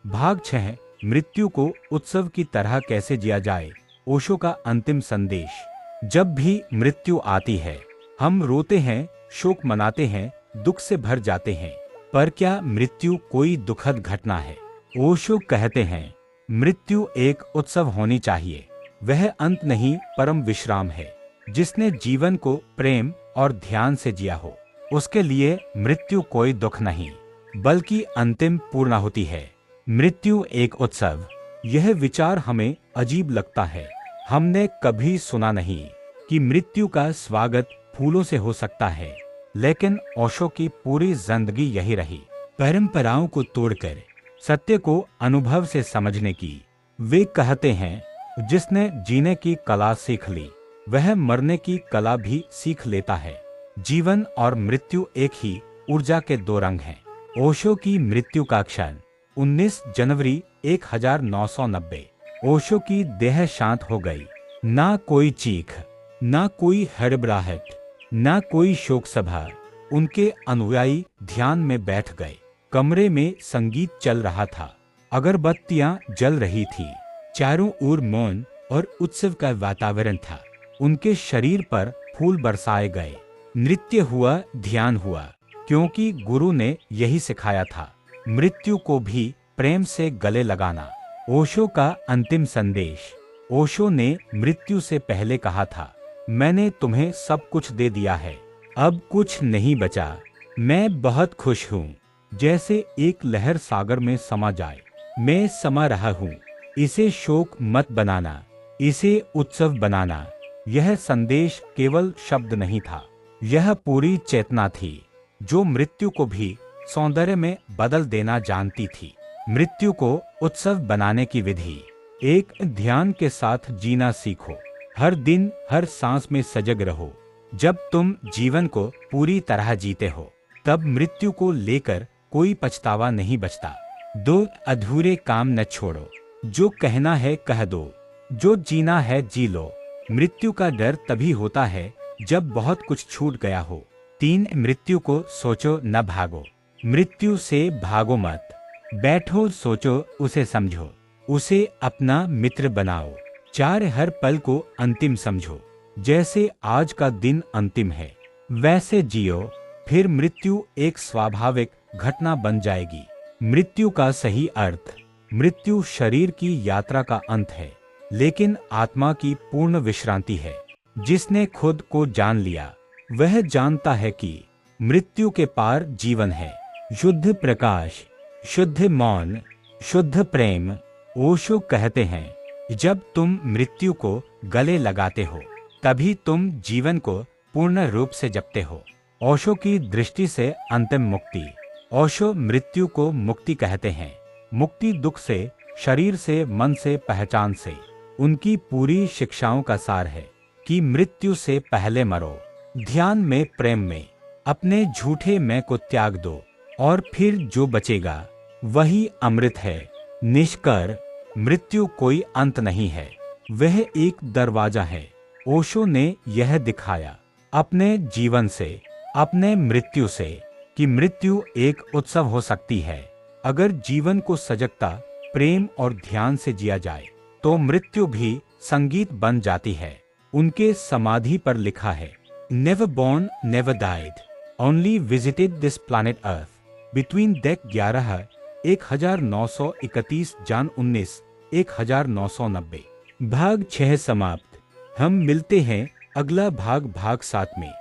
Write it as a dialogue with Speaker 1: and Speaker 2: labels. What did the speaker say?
Speaker 1: भाग 6 मृत्यु को उत्सव की तरह कैसे जिया जाए। ओशो का अंतिम संदेश। जब भी मृत्यु आती है हम रोते हैं, शोक मनाते हैं, दुख से भर जाते हैं, पर क्या मृत्यु कोई दुखद घटना है? ओशो कहते हैं मृत्यु एक उत्सव होनी चाहिए। वह अंत नहीं परम विश्राम है। जिसने जीवन को प्रेम और ध्यान से जिया हो उसके लिए मृत्यु कोई दुख नहीं बल्कि अंतिम पूर्णाहुति है। मृत्यु एक उत्सव, यह विचार हमें अजीब लगता है। हमने कभी सुना नहीं कि मृत्यु का स्वागत फूलों से हो सकता है, लेकिन ओशो की पूरी जिंदगी यही रही, परंपराओं को तोड़कर सत्य को अनुभव से समझने की। वे कहते हैं जिसने जीने की कला सीख ली वह मरने की कला भी सीख लेता है। जीवन और मृत्यु एक ही ऊर्जा के दो रंग हैं। ओशो की मृत्यु का क्षण 19 जनवरी 1990। ओशो की देह शांत हो गई। ना कोई चीख, ना कोई हड़बड़ाहट, ना कोई शोक सभा। उनके अनुयायी ध्यान में बैठ गए। कमरे में संगीत चल रहा था, अगरबत्तियां जल रही थी, चारों ओर मौन और उत्सव का वातावरण था। उनके शरीर पर फूल बरसाए गए, नृत्य हुआ, ध्यान हुआ, क्योंकि गुरु ने यही सिखाया था, मृत्यु को भी प्रेम से गले लगाना। ओशो का अंतिम संदेश। ओशो ने मृत्यु से पहले कहा था, मैंने तुम्हें सब कुछ दे दिया है, अब कुछ नहीं बचा। मैं बहुत खुश हूँ, जैसे एक लहर सागर में समा जाए। मैं समा रहा हूँ। इसे शोक मत बनाना, इसे उत्सव बनाना। यह संदेश केवल शब्द नहीं था, यह पूरी चेतना थी जो मृत्यु को भी सौंदर्य में बदल देना जानती थी। मृत्यु को उत्सव बनाने की विधि। एक, ध्यान के साथ जीना सीखो। हर दिन हर सांस में सजग रहो। जब तुम जीवन को पूरी तरह जीते हो तब मृत्यु को लेकर कोई पछतावा नहीं बचता। 2, अधूरे काम न छोड़ो। जो कहना है कह दो, जो जीना है जी लो। मृत्यु का डर तभी होता है जब बहुत कुछ छूट गया हो। 3, मृत्यु को सोचो न भागो। मृत्यु से भागो मत, बैठो, सोचो, उसे समझो, उसे अपना मित्र बनाओ। 4, हर पल को अंतिम समझो। जैसे आज का दिन अंतिम है वैसे जियो, फिर मृत्यु एक स्वाभाविक घटना बन जाएगी। मृत्यु का सही अर्थ। मृत्यु शरीर की यात्रा का अंत है, लेकिन आत्मा की पूर्ण विश्रांति है। जिसने खुद को जान लिया वह जानता है कि मृत्यु के पार जीवन है। शुद्ध प्रकाश, शुद्ध मौन, शुद्ध प्रेम। ओशो कहते हैं जब तुम मृत्यु को गले लगाते हो तभी तुम जीवन को पूर्ण रूप से जपते हो। ओशो की दृष्टि से अंतिम मुक्ति। ओशो मृत्यु को मुक्ति कहते हैं। मुक्ति दुख से, शरीर से, मन से, पहचान से। उनकी पूरी शिक्षाओं का सार है कि मृत्यु से पहले मरो, ध्यान में, प्रेम में, अपने झूठे मैं को त्याग दो और फिर जो बचेगा वही अमृत है। निष्कर, मृत्यु कोई अंत नहीं है, वह एक दरवाजा है। ओशो ने यह दिखाया अपने जीवन से, अपने मृत्यु से, कि मृत्यु एक उत्सव हो सकती है। अगर जीवन को सजगता, प्रेम और ध्यान से जिया जाए तो मृत्यु भी संगीत बन जाती है। उनके समाधि पर लिखा है, never born never died, only visited this planet earth between deck 11 1931 जान 19 1990। भाग 6 समाप्त। हम मिलते हैं अगला भाग 7 में।